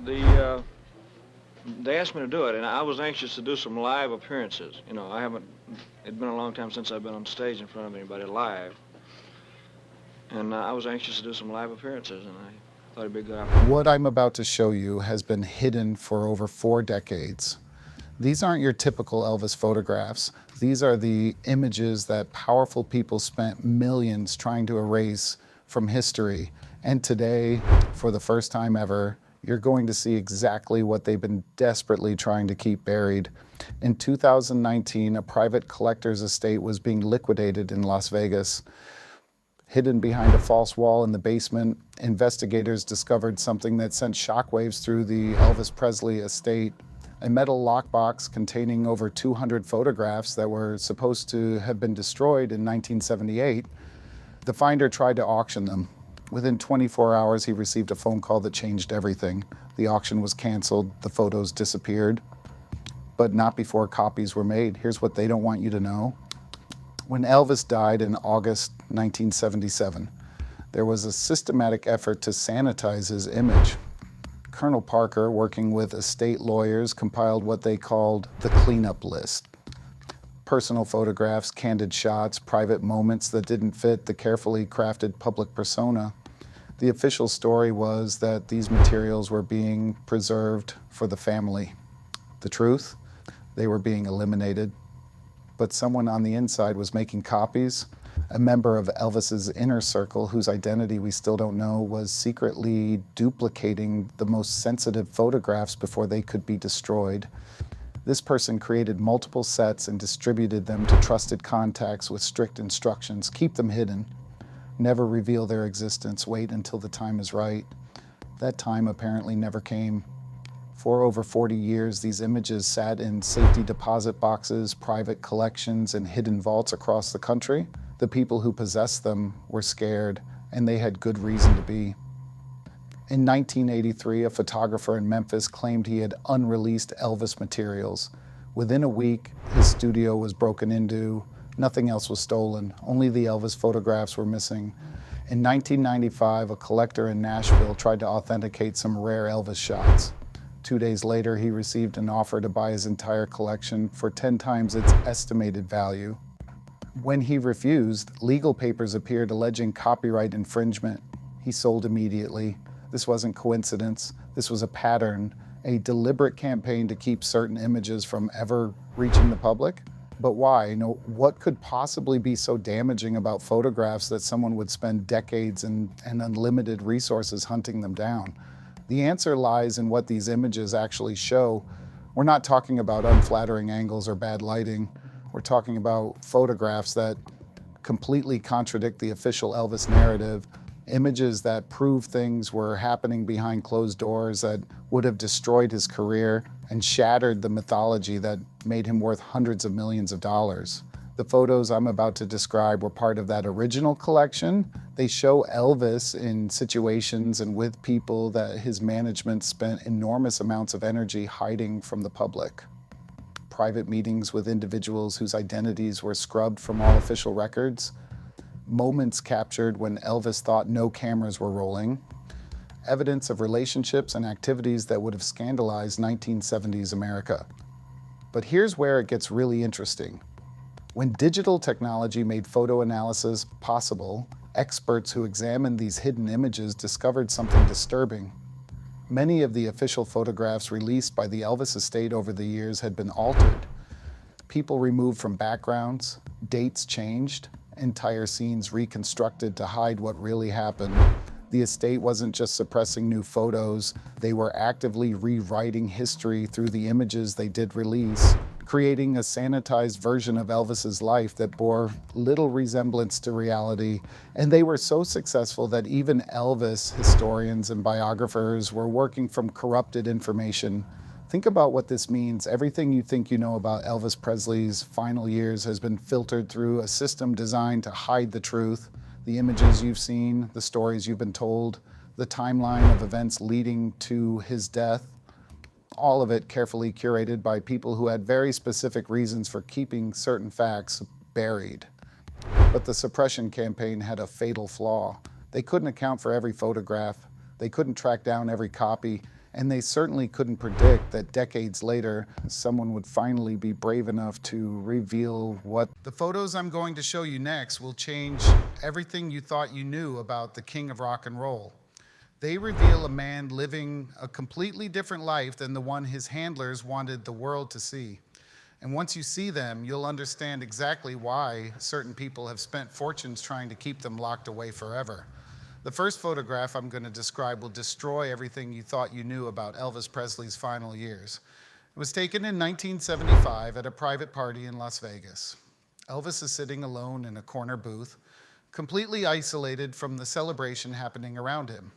the they asked me to do it, and I was anxious to do some live appearances. You know, it'd been a long time since I've been on stage in front of anybody live. And I was anxious to do some live appearances, and I thought it'd be a good opportunity. What I'm about to show you has been hidden for over 4 decades. These aren't your typical Elvis photographs. These are the images that powerful people spent millions trying to erase from history. And today, for the first time ever, you're going to see exactly what they've been desperately trying to keep buried. In 2019, a private collector's estate was being liquidated in Las Vegas. Hidden behind a false wall in the basement, investigators discovered something that sent shockwaves through the Elvis Presley estate. A metal lockbox containing over 200 photographs that were supposed to have been destroyed in 1978. The finder tried to auction them. Within 24 hours, he received a phone call that changed everything. The auction was canceled, the photos disappeared, but not before copies were made. Here's what they don't want you to know. When Elvis died in August 1977, there was a systematic effort to sanitize his image. Colonel Parker, working with estate lawyers, compiled what they called the cleanup list. Personal photographs, candid shots, private moments that didn't fit the carefully crafted public persona. The official story was that these materials were being preserved for the family. The truth? They were being eliminated. But someone on the inside was making copies. A member of Elvis's inner circle, whose identity we still don't know, was secretly duplicating the most sensitive photographs before they could be destroyed. This person created multiple sets and distributed them to trusted contacts with strict instructions. Keep them hidden. Never reveal their existence. Wait until the time is right. That time apparently never came. For over 40 years, these images sat in safety deposit boxes, private collections, and hidden vaults across the country. The people who possessed them were scared, and they had good reason to be. In 1983, a photographer in Memphis claimed he had unreleased Elvis materials. Within a week, his studio was broken into. Nothing else was stolen. Only the Elvis photographs were missing. In 1995, a collector in Nashville tried to authenticate some rare Elvis shots. 2 days later, he received an offer to buy his entire collection for 10 times its estimated value. When he refused, legal papers appeared alleging copyright infringement. He sold immediately. This wasn't coincidence. This was a pattern, a deliberate campaign to keep certain images from ever reaching the public. But why? You know, what could possibly be so damaging about photographs that someone would spend decades and unlimited resources hunting them down? The answer lies in what these images actually show. We're not talking about unflattering angles or bad lighting. We're talking about photographs that completely contradict the official Elvis narrative, images that prove things were happening behind closed doors that would have destroyed his career and shattered the mythology that made him worth hundreds of millions of dollars. The photos I'm about to describe were part of that original collection. They show Elvis in situations and with people that his management spent enormous amounts of energy hiding from the public. Private meetings with individuals whose identities were scrubbed from all official records. Moments captured when Elvis thought no cameras were rolling. Evidence of relationships and activities that would have scandalized 1970s America. But here's where it gets really interesting. When digital technology made photo analysis possible, experts who examined these hidden images discovered something disturbing. Many of the official photographs released by the Elvis estate over the years had been altered. People removed from backgrounds, dates changed, entire scenes reconstructed to hide what really happened. The estate wasn't just suppressing new photos, they were actively rewriting history through the images they did release, creating a sanitized version of Elvis's life that bore little resemblance to reality. And they were so successful that even Elvis historians and biographers were working from corrupted information. Think about what this means. Everything you think you know about Elvis Presley's final years has been filtered through a system designed to hide the truth. The images you've seen, the stories you've been told, the timeline of events leading to his death, all of it carefully curated by people who had very specific reasons for keeping certain facts buried. But the suppression campaign had a fatal flaw. They couldn't account for every photograph. They couldn't track down every copy. And they certainly couldn't predict that decades later, someone would finally be brave enough to reveal what... The photos I'm going to show you next will change everything you thought you knew about the king of rock and roll. They reveal a man living a completely different life than the one his handlers wanted the world to see. And once you see them, you'll understand exactly why certain people have spent fortunes trying to keep them locked away forever. The first photograph I'm going to describe will destroy everything you thought you knew about Elvis Presley's final years. It was taken in 1975 at a private party in Las Vegas. Elvis is sitting alone in a corner booth, completely isolated from the celebration happening around him.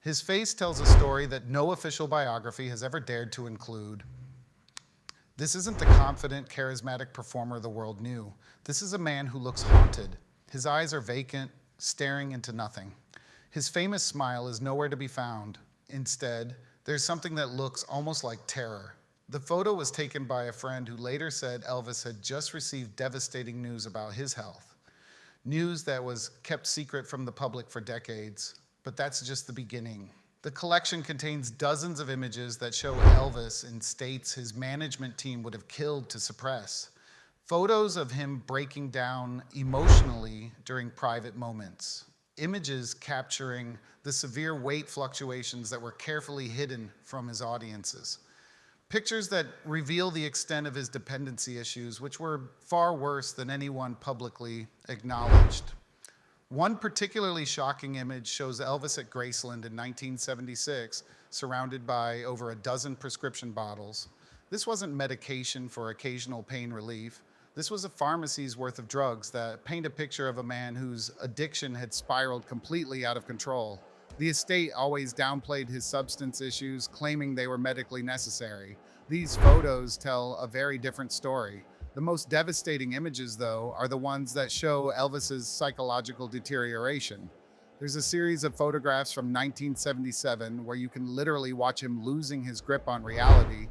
His face tells a story that no official biography has ever dared to include. This isn't the confident, charismatic performer the world knew. This is a man who looks haunted. His eyes are vacant, staring into nothing. His famous smile is nowhere to be found. Instead, there's something that looks almost like terror. The photo was taken by a friend who later said Elvis had just received devastating news about his health. News that was kept secret from the public for decades. But that's just the beginning. The collection contains dozens of images that show Elvis in states his management team would have killed to suppress. Photos of him breaking down emotionally during private moments. Images capturing the severe weight fluctuations that were carefully hidden from his audiences. Pictures that reveal the extent of his dependency issues, which were far worse than anyone publicly acknowledged. One particularly shocking image shows Elvis at Graceland in 1976, surrounded by over a dozen prescription bottles. This wasn't medication for occasional pain relief. This was a pharmacy's worth of drugs that paint a picture of a man whose addiction had spiraled completely out of control. The estate always downplayed his substance issues, claiming they were medically necessary. These photos tell a very different story. The most devastating images, though, are the ones that show Elvis's psychological deterioration. There's a series of photographs from 1977 where you can literally watch him losing his grip on reality.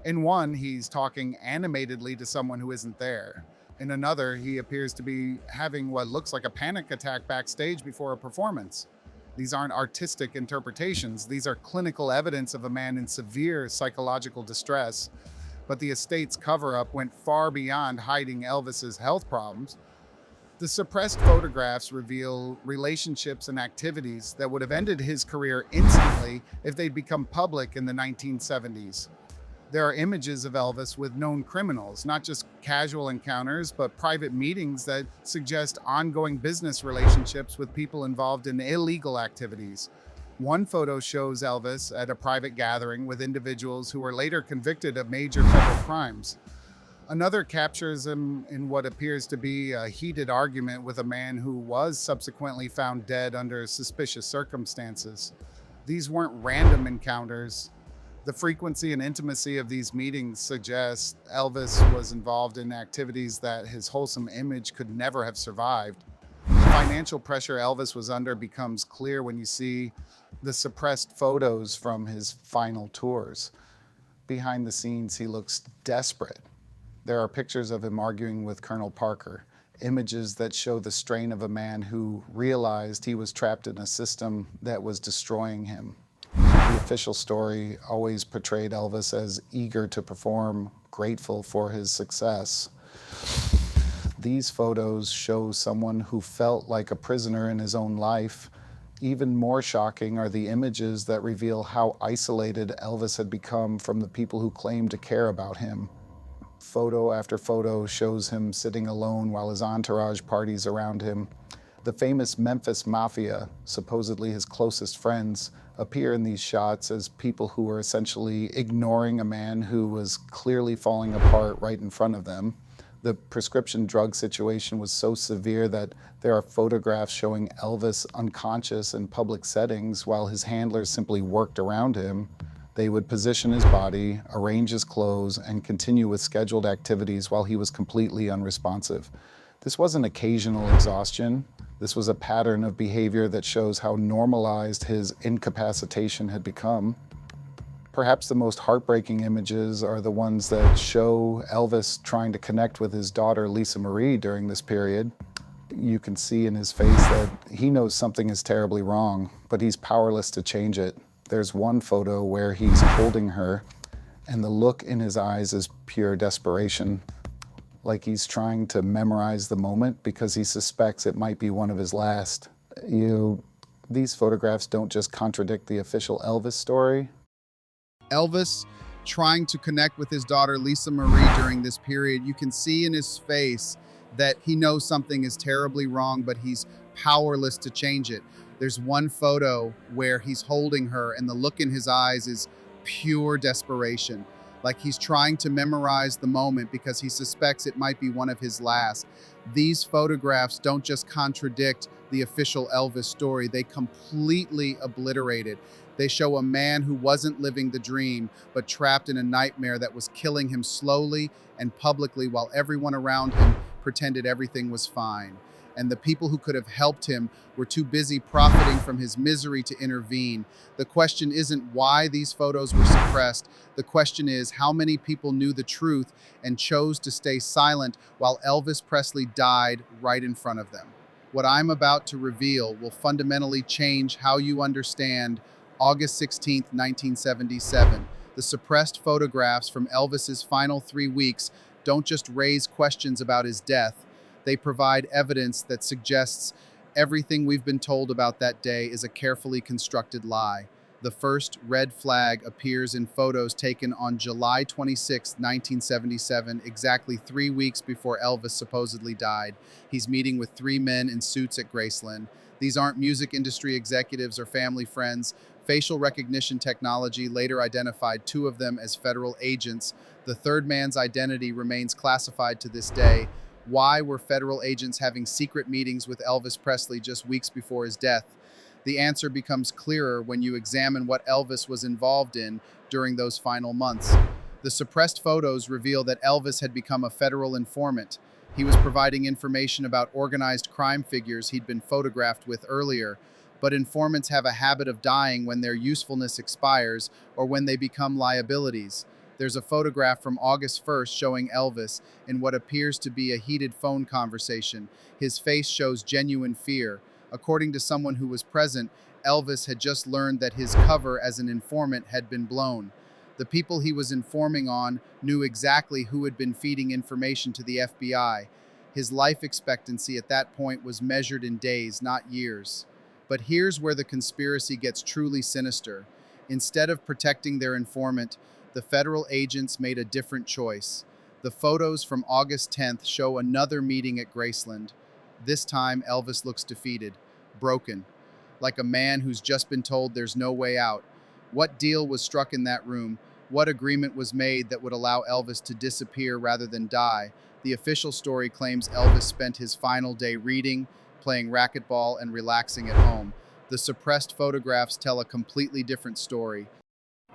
In one, he's talking animatedly to someone who isn't there. In another, he appears to be having what looks like a panic attack backstage before a performance. These aren't artistic interpretations. These are clinical evidence of a man in severe psychological distress. But the estate's cover-up went far beyond hiding Elvis's health problems. The suppressed photographs reveal relationships and activities that would have ended his career instantly if they'd become public in the 1970s. There are images of Elvis with known criminals, not just casual encounters, but private meetings that suggest ongoing business relationships with people involved in illegal activities. One photo shows Elvis at a private gathering with individuals who were later convicted of major federal crimes. Another captures him in what appears to be a heated argument with a man who was subsequently found dead under suspicious circumstances. These weren't random encounters. The frequency and intimacy of these meetings suggest Elvis was involved in activities that his wholesome image could never have survived. The financial pressure Elvis was under becomes clear when you see the suppressed photos from his final tours. Behind the scenes, he looks desperate. There are pictures of him arguing with Colonel Parker, images that show the strain of a man who realized he was trapped in a system that was destroying him. The official story always portrayed Elvis as eager to perform, grateful for his success. These photos show someone who felt like a prisoner in his own life. Even more shocking are the images that reveal how isolated Elvis had become from the people who claimed to care about him. Photo after photo shows him sitting alone while his entourage parties around him. The famous Memphis Mafia, supposedly his closest friends, appear in these shots as people who were essentially ignoring a man who was clearly falling apart right in front of them. The prescription drug situation was so severe that there are photographs showing Elvis unconscious in public settings while his handlers simply worked around him. They would position his body, arrange his clothes, and continue with scheduled activities while he was completely unresponsive. This wasn't occasional exhaustion. This was a pattern of behavior that shows how normalized his incapacitation had become. Perhaps the most heartbreaking images are the ones that show Elvis trying to connect with his daughter, Lisa Marie, during this period. You can see in his face that he knows something is terribly wrong, but he's powerless to change it. There's one photo where he's holding her, and the look in his eyes is pure desperation, like he's trying to memorize the moment because he suspects it might be one of his last. These photographs don't just contradict the official Elvis story. Elvis trying to connect with his daughter Lisa Marie during this period, you can see in his face that he knows something is terribly wrong, but he's powerless to change it. There's one photo where he's holding her and the look in his eyes is pure desperation, like he's trying to memorize the moment because he suspects it might be one of his last. These photographs don't just contradict the official Elvis story, they completely obliterate it. They show a man who wasn't living the dream, but trapped in a nightmare that was killing him slowly and publicly while everyone around him pretended everything was fine. And the people who could have helped him were too busy profiting from his misery to intervene. The question isn't why these photos were suppressed. The question is how many people knew the truth and chose to stay silent while Elvis Presley died right in front of them. What I'm about to reveal will fundamentally change how you understand August 16, 1977. The suppressed photographs from Elvis's final 3 weeks don't just raise questions about his death, they provide evidence that suggests everything we've been told about that day is a carefully constructed lie. The first red flag appears in photos taken on July 26, 1977, exactly 3 weeks before Elvis supposedly died. He's meeting with 3 men in suits at Graceland. These aren't music industry executives or family friends. Facial recognition technology later identified 2 of them as federal agents. The third man's identity remains classified to this day. Why were federal agents having secret meetings with Elvis Presley just weeks before his death? The answer becomes clearer when you examine what Elvis was involved in during those final months. The suppressed photos reveal that Elvis had become a federal informant. He was providing information about organized crime figures he'd been photographed with earlier. But informants have a habit of dying when their usefulness expires or when they become liabilities. There's a photograph from August 1st showing Elvis in what appears to be a heated phone conversation. His face shows genuine fear. According to someone who was present, Elvis had just learned that his cover as an informant had been blown. The people he was informing on knew exactly who had been feeding information to the FBI. His life expectancy at that point was measured in days, not years. But here's where the conspiracy gets truly sinister. Instead of protecting their informant, the federal agents made a different choice. The photos from August 10th show another meeting at Graceland. This time, Elvis looks defeated, broken, like a man who's just been told there's no way out. What deal was struck in that room? What agreement was made that would allow Elvis to disappear rather than die? The official story claims Elvis spent his final day reading, playing racquetball, and relaxing at home. The suppressed photographs tell a completely different story.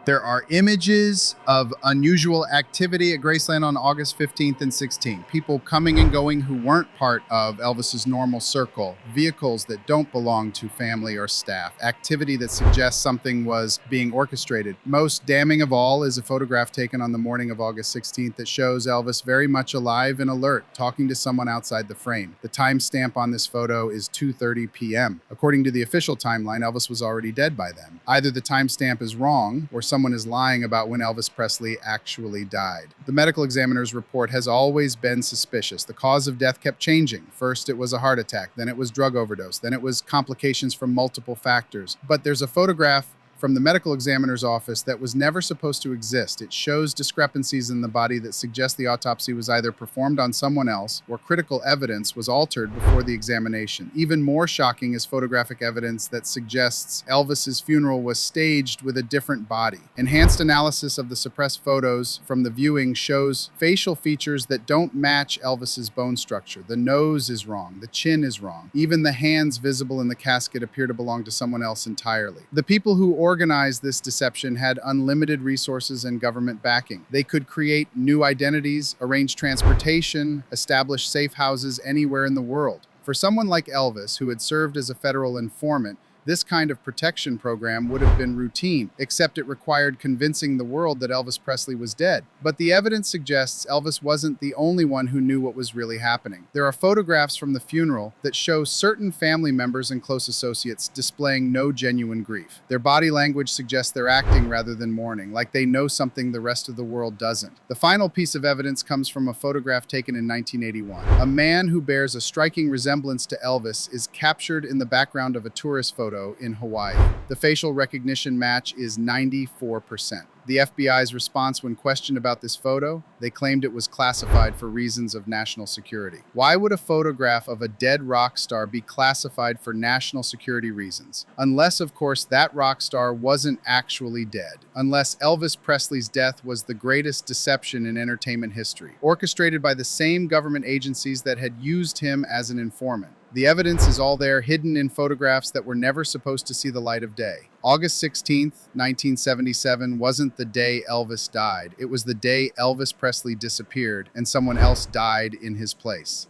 There are images of unusual activity at Graceland on August 15th and 16th. People coming and going who weren't part of Elvis's normal circle. Vehicles that don't belong to family or staff. Activity that suggests something was being orchestrated. Most damning of all is a photograph taken on the morning of August 16th that shows Elvis very much alive and alert, talking to someone outside the frame. The timestamp on this photo is 2:30 p.m. According to the official timeline, Elvis was already dead by then. Either the timestamp is wrong, or someone is lying about when Elvis Presley actually died. The medical examiner's report has always been suspicious. The cause of death kept changing. First, it was a heart attack, then it was drug overdose, then it was complications from multiple factors. But there's a photograph from the medical examiner's office that was never supposed to exist. It shows discrepancies in the body that suggest the autopsy was either performed on someone else or critical evidence was altered before the examination. Even more shocking is photographic evidence that suggests Elvis's funeral was staged with a different body. Enhanced analysis of the suppressed photos from the viewing shows facial features that don't match Elvis's bone structure. The nose is wrong, the chin is wrong. Even the hands visible in the casket appear to belong to someone else entirely. The people who organized this deception had unlimited resources and government backing. They could create new identities, arrange transportation, establish safe houses anywhere in the world. For someone like Elvis, who had served as a federal informant, This kind of protection program would have been routine, except it required convincing the world that Elvis Presley was dead. But the evidence suggests Elvis wasn't the only one who knew what was really happening. There are photographs from the funeral that show certain family members and close associates displaying no genuine grief. Their body language suggests they're acting rather than mourning, like they know something the rest of the world doesn't. The final piece of evidence comes from a photograph taken in 1981. A man who bears a striking resemblance to Elvis is captured in the background of a tourist photo in Hawaii. The facial recognition match is 94%. The FBI's response when questioned about this photo, they claimed it was classified for reasons of national security. Why would a photograph of a dead rock star be classified for national security reasons? Unless, of course, that rock star wasn't actually dead. Unless Elvis Presley's death was the greatest deception in entertainment history, orchestrated by the same government agencies that had used him as an informant. The evidence is all there, hidden in photographs that were never supposed to see the light of day. August 16th, 1977 wasn't the day Elvis died. It was the day Elvis Presley disappeared and someone else died in his place.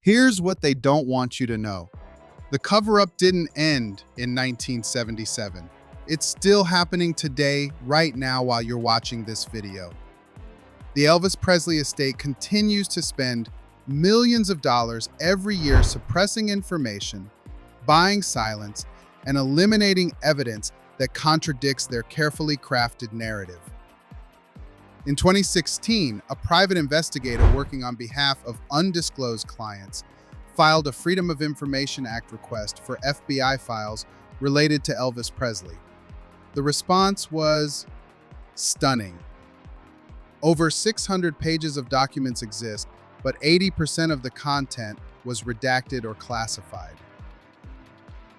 Here's what they don't want you to know. The cover-up didn't end in 1977. It's still happening today, right now, while you're watching this video. The Elvis Presley estate continues to spend millions of dollars every year suppressing information, buying silence, and eliminating evidence that contradicts their carefully crafted narrative. In 2016, a private investigator working on behalf of undisclosed clients filed a Freedom of Information Act request for FBI files related to Elvis Presley. The response was stunning. Over 600 pages of documents exist, but 80% of the content was redacted or classified.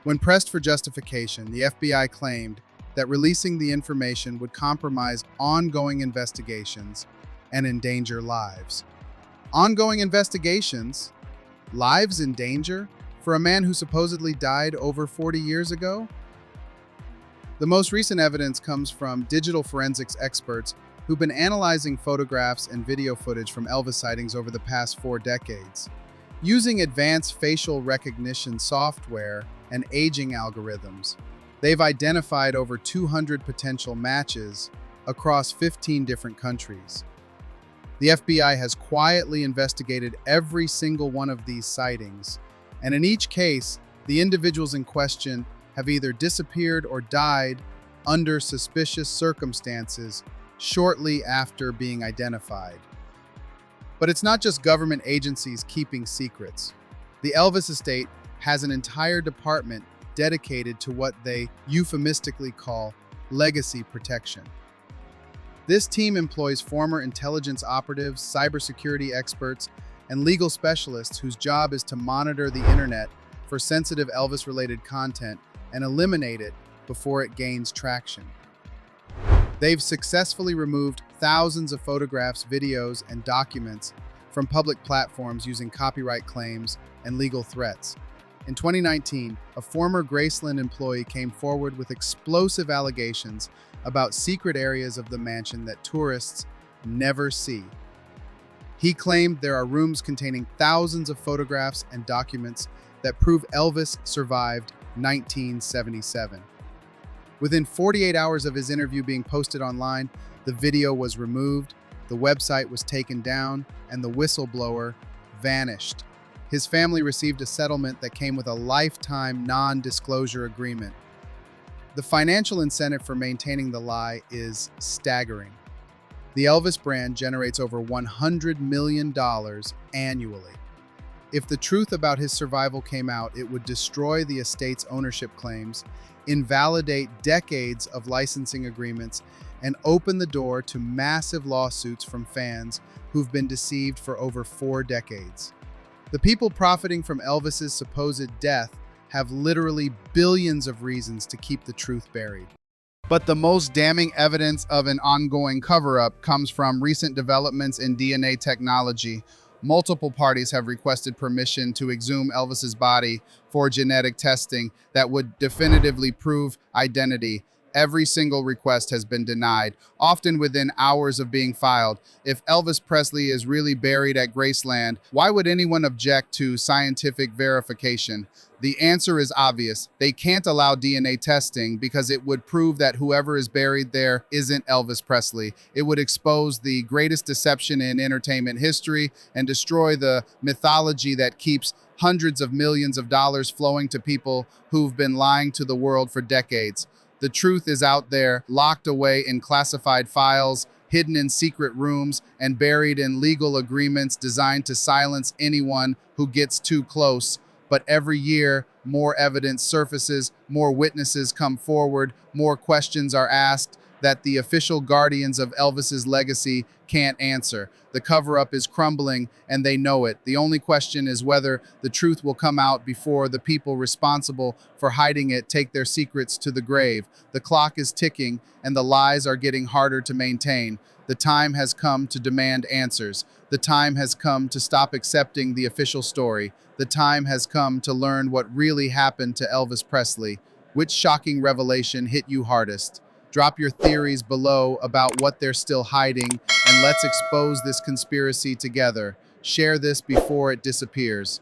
When pressed for justification, the FBI claimed that releasing the information would compromise ongoing investigations and endanger lives. Ongoing investigations? Lives in danger? For a man who supposedly died over 40 years ago? The most recent evidence comes from digital forensics experts who've been analyzing photographs and video footage from Elvis sightings over the past 4 decades. Using advanced facial recognition software and aging algorithms, they've identified over 200 potential matches across 15 different countries. The FBI has quietly investigated every single one of these sightings, and in each case, the individuals in question have either disappeared or died under suspicious circumstances shortly after being identified. But it's not just government agencies keeping secrets. The Elvis estate has an entire department dedicated to what they euphemistically call legacy protection. This team employs former intelligence operatives, cybersecurity experts, and legal specialists whose job is to monitor the internet for sensitive Elvis-related content and eliminate it before it gains traction. They've successfully removed thousands of photographs, videos, and documents from public platforms using copyright claims and legal threats. In 2019, a former Graceland employee came forward with explosive allegations about secret areas of the mansion that tourists never see. He claimed there are rooms containing thousands of photographs and documents that prove Elvis survived 1977. Within 48 hours of his interview being posted online, the video was removed, the website was taken down, and the whistleblower vanished. His family received a settlement that came with a lifetime non-disclosure agreement. The financial incentive for maintaining the lie is staggering. The Elvis brand generates over $100 million annually. If the truth about his survival came out, it would destroy the estate's ownership claims, invalidate decades of licensing agreements, and open the door to massive lawsuits from fans who've been deceived for over 4 decades. The people profiting from Elvis's supposed death have literally billions of reasons to keep the truth buried. But the most damning evidence of an ongoing cover-up comes from recent developments in DNA technology. Multiple parties have requested permission to exhume Elvis's body for genetic testing that would definitively prove identity. Every single request has been denied, often within hours of being filed. If Elvis Presley is really buried at Graceland, why would anyone object to scientific verification? The answer is obvious. They can't allow DNA testing because it would prove that whoever is buried there isn't Elvis Presley. It would expose the greatest deception in entertainment history and destroy the mythology that keeps hundreds of millions of dollars flowing to people who've been lying to the world for decades. The truth is out there, locked away in classified files, hidden in secret rooms, and buried in legal agreements designed to silence anyone who gets too close. But every year, more evidence surfaces, more witnesses come forward, more questions are asked that the official guardians of Elvis's legacy can't answer. The cover-up is crumbling, and they know it. The only question is whether the truth will come out before the people responsible for hiding it take their secrets to the grave. The clock is ticking, and the lies are getting harder to maintain. The time has come to demand answers. The time has come to stop accepting the official story. The time has come to learn what really happened to Elvis Presley. Which shocking revelation hit you hardest? Drop your theories below about what they're still hiding, and let's expose this conspiracy together. Share this before it disappears.